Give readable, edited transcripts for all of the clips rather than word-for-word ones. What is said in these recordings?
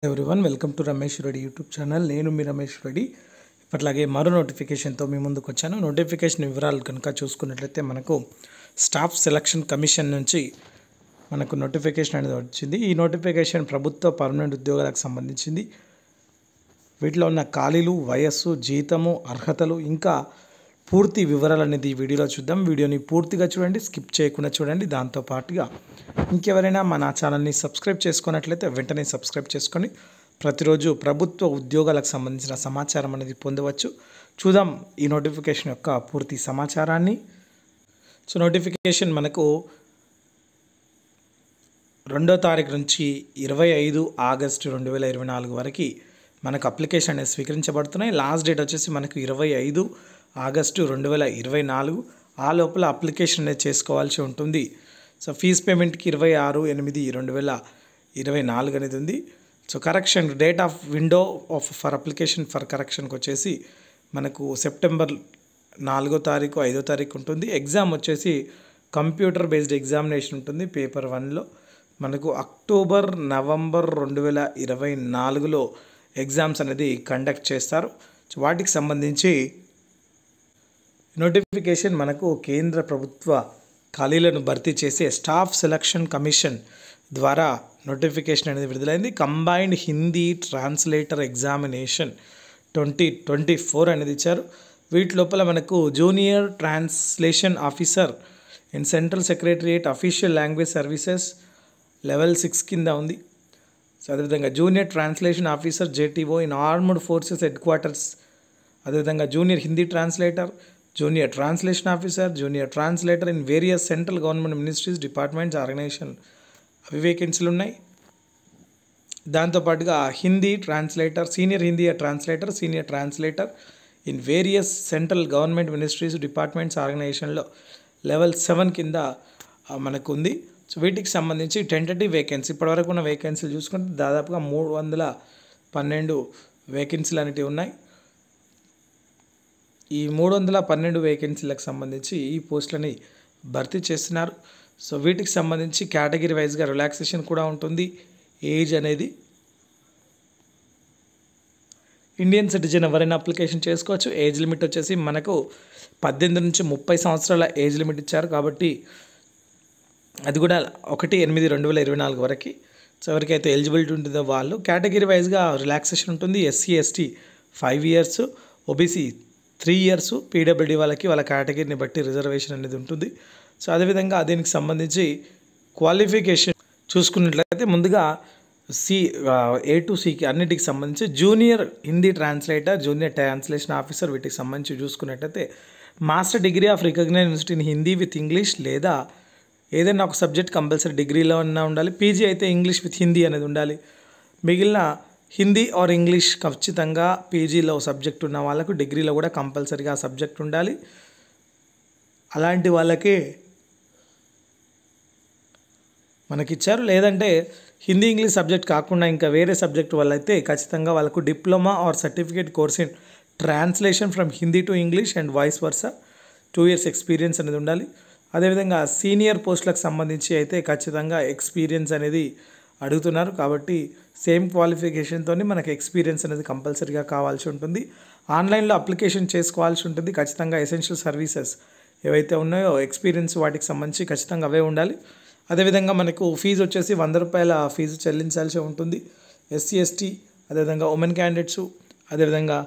Everyone welcome to Ramesh Reddy YouTube channel. నేను మీ రమేష్ రెడ్డి. ఇప్పట్లాగే మరో నోటిఫికేషన్తో మీ ముందుకు వచ్చాను. నోటిఫికేషన్ వివరాలు కనుక చూసుకున్నట్లయితే మనకు స్టాఫ్ సెలక్షన్ కమిషన్ నుంచి మనకు నోటిఫికేషన్ అనేది వచ్చింది. ఈ నోటిఫికేషన్ ప్రభుత్వ పర్మనెంట్ ఉద్యోగాలకు సంబంధించింది. వీటిలో ఉన్న ఖాళీలు, వయస్సు, జీతము, అర్హతలు ఇంకా పూర్తి వివరాలు అనేది ఈ వీడియోలో చూద్దాం. వీడియోని పూర్తిగా చూడండి, స్కిప్ చేయకుండా చూడండి. దాంతోపాటుగా ఇంకెవరైనా మన ఛానల్ని సబ్స్క్రైబ్ చేసుకున్నట్లయితే వెంటనే సబ్స్క్రైబ్ చేసుకొని ప్రతిరోజు ప్రభుత్వ ఉద్యోగాలకు సంబంధించిన సమాచారం అనేది పొందవచ్చు. చూద్దాం ఈ నోటిఫికేషన్ యొక్క పూర్తి సమాచారాన్ని. సో నోటిఫికేషన్ మనకు 2వ తారీఖు నుంచి 25 ఆగస్టు 2024 వరకు మనకు అప్లికేషన్ అనేది స్వీకరించబడుతున్నాయి. లాస్ట్ డేట్ వచ్చేసి మనకు 25 ఆగస్టు 2024. ఆ లోపల అప్లికేషన్ అనేది చేసుకోవాల్సి ఉంటుంది. సో ఫీజ్ పేమెంట్కి 26/8/2024 అనేది ఉంది. So correction date of window for application for కరెక్షన్కి వచ్చేసి మనకు సెప్టెంబర్ 4వ తారీఖు 5వ తారీఖు ఉంటుంది. ఎగ్జామ్ వచ్చేసి కంప్యూటర్ బేస్డ్ ఎగ్జామినేషన్ ఉంటుంది. పేపర్ 1లో మనకు అక్టోబర్, నవంబర్ 2024లో ఎగ్జామ్స్ అనేది కండక్ట్ చేస్తారు. సో వాటికి సంబంధించి నోటిఫికేషన్ మనకు కేంద్ర ప్రభుత్వ ఖాళీలను భర్తీ చేసే స్టాఫ్ సెలక్షన్ కమిషన్ ద్వారా నోటిఫికేషన్ అనేది విడుదలైంది. కంబైన్డ్ హిందీ ట్రాన్స్లేటర్ ఎగ్జామినేషన్ 2024 అనేది ఇచ్చారు. వీటి లోపల మనకు junior translation officer in central secretariat official language services level 6 కింద ఉంది. సో అదేవిధంగా junior translation officer JTO in armed forces headquarters, అదేవిధంగా junior Hindi translator, junior translation officer, junior translator in various central government ministries, departments, organisation అవి వేకెన్సీలు ఉన్నాయి. దాంతోపాటుగా Hindi translator, senior Hindi translator, senior translator in various central government ministries, departments, ఆర్గనైజేషన్లో level 7 కింద మనకు ఉంది. So వీటికి సంబంధించి టెంటేటివ్ వేకెన్సీ ఇప్పటివరకు ఉన్న వేకెన్సీలు చూసుకుంటే దాదాపుగా 312 వేకెన్సీలు అనేటివి ఉన్నాయి. ఈ 312 వేకెన్సీలకు సంబంధించి ఈ పోస్టులని భర్తీ చేస్తున్నారు. సో వీటికి సంబంధించి కేటగిరీ వైజ్గా రిలాక్సేషన్ కూడా ఉంటుంది. ఏజ్ అనేది ఇండియన్ సిటిజన్ ఎవరైనా అప్లికేషన్ చేసుకోవచ్చు. ఏజ్ లిమిట్ వచ్చేసి మనకు 18 నుంచి 30 సంవత్సరాల ఏజ్ లిమిట్ ఇచ్చారు. కాబట్టి అది కూడా 1/8/2024 వరకు. సో ఎవరికైతే ఎలిజిబిలిటీ ఉంటుందో వాళ్ళు కేటగిరీ వైజ్గా రిలాక్సేషన్ ఉంటుంది. SC ST 5 years, OBC 3 years, PWD వాళ్ళకి వాళ్ళ కేటగిరీని బట్టి రిజర్వేషన్ అనేది ఉంటుంది. సో అదేవిధంగా దీనికి సంబంధించి క్వాలిఫికేషన్ చూసుకున్నట్లయితే ముందుగా A to Cకి అన్నిటికి సంబంధించి junior Hindi translator, junior translation officer వీటికి సంబంధించి చూసుకున్నట్లయితే master degree of recognized university in Hindi with English లేదా ఏదైనా ఒక సబ్జెక్ట్ కంపల్సరీ డిగ్రీలో అన్నా ఉండాలి. పీజీ అయితే ఇంగ్లీష్ విత్ హిందీ అనేది ఉండాలి. మిగిలిన హిందీ ఆర్ ఇంగ్లీష్ ఖచ్చితంగా పీజీలో సబ్జెక్ట్ ఉన్న వాళ్ళకు డిగ్రీలో కూడా కంపల్సరీగా సబ్జెక్ట్ ఉండాలి. అలాంటి వాళ్ళకి మనకిచ్చారు. లేదంటే హిందీ ఇంగ్లీష్ సబ్జెక్ట్ కాకుండా ఇంకా వేరే సబ్జెక్ట్ వాళ్ళైతే ఖచ్చితంగా వాళ్ళకు diploma or certificate course in translation from Hindi to English and vice versa 2 years experience అనేది ఉండాలి. అదేవిధంగా సీనియర్ పోస్టులకు సంబంధించి అయితే ఖచ్చితంగా ఎక్స్పీరియన్స్ అనేది అడుగుతున్నారు. కాబట్టి సేమ్ క్వాలిఫికేషన్తో మనకి ఎక్స్పీరియన్స్ అనేది కంపల్సరీగా కావాల్సి ఉంటుంది. ఆన్లైన్లో అప్లికేషన్ చేసుకోవాల్సి ఉంటుంది. ఖచ్చితంగా ఎసెన్షియల్ సర్వీసెస్ ఏవైతే ఉన్నాయో ఎక్స్పీరియన్స్ వాటికి సంబంధించి ఖచ్చితంగా అవే ఉండాలి. అదేవిధంగా మనకు ఫీజు వచ్చేసి ₹100 ఫీజు చెల్లించాల్సి ఉంటుంది. ఎస్సీ ఎస్టీ, అదేవిధంగా ఉమెన్ క్యాండిడేట్స్, అదేవిధంగా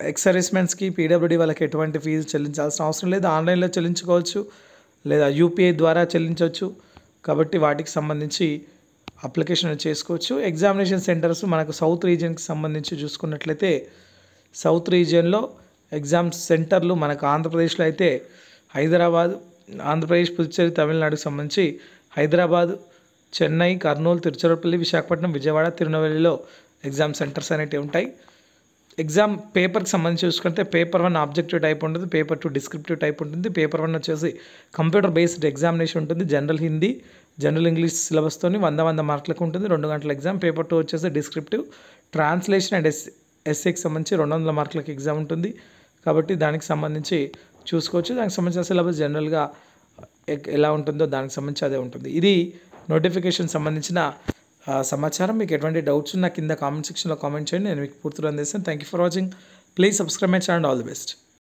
ఎక్స్ సర్వీస్మెన్స్కి, పీడబ్ల్యూడీ వాళ్ళకి ఎటువంటి ఫీజు చెల్లించాల్సిన అవసరం లేదు. ఆన్లైన్లో చెల్లించుకోవచ్చు లేదా యూపీఐ ద్వారా చెల్లించవచ్చు. కాబట్టి వాటికి సంబంధించి అప్లికేషన్ చేసుకోవచ్చు. ఎగ్జామినేషన్ సెంటర్స్ మనకు సౌత్ రీజియన్కి సంబంధించి చూసుకున్నట్లయితే సౌత్ రీజియన్లో ఎగ్జామ్ సెంటర్లు మనకు ఆంధ్రప్రదేశ్లో అయితే హైదరాబాద్, ఆంధ్రప్రదేశ్, పుదుచ్చేరి, తమిళనాడుకు సంబంధించి హైదరాబాద్, చెన్నై, కర్నూలు, తిరుచిరాపల్లి, విశాఖపట్నం, విజయవాడ, తిరునెల్వేలిలో ఎగ్జామ్ సెంటర్స్ అనేటివి ఉంటాయి. ఎగ్జామ్ పేపర్కి సంబంధించి చూసుకుంటే పేపర్ 1 ఆబ్జెక్టివ్ టైప్ ఉంటుంది, పేపర్ 2 డిస్క్రిప్టివ్ టైప్ ఉంటుంది. పేపర్ 1 వచ్చేసి కంప్యూటర్ బేస్డ్ ఎగ్జామినేషన్ ఉంటుంది. జనరల్ హిందీ, జనరల్ ఇంగ్లీష్ సిలబస్తో 100 మార్కులకు ఉంటుంది. 2 గంటల ఎగ్జామ్. పేపర్ 2 వచ్చేసి డిస్క్రిప్టివ్, ట్రాన్స్లేషన్ అండ్ ఎస్ఏకి సంబంధించి 200 మార్కులకు ఎగ్జామ్ ఉంటుంది. కాబట్టి దానికి సంబంధించి చూసుకోవచ్చు. దానికి సంబంధించిన సిలబస్ జనరల్గా ఎలా ఉంటుందో దానికి సంబంధించి అదే ఉంటుంది. ఇది నోటిఫికేషన్ సంబంధించిన సమాచారం. మీకు ఎటువంటి డౌట్స్ ఉన్నా కింద కామెంట్ సెక్షన్లో కామెంట్ చేయండి, నేను మీకు పూర్తిగా అందిస్తాను. Thank you for watching. Please subscribe my channel. All the best.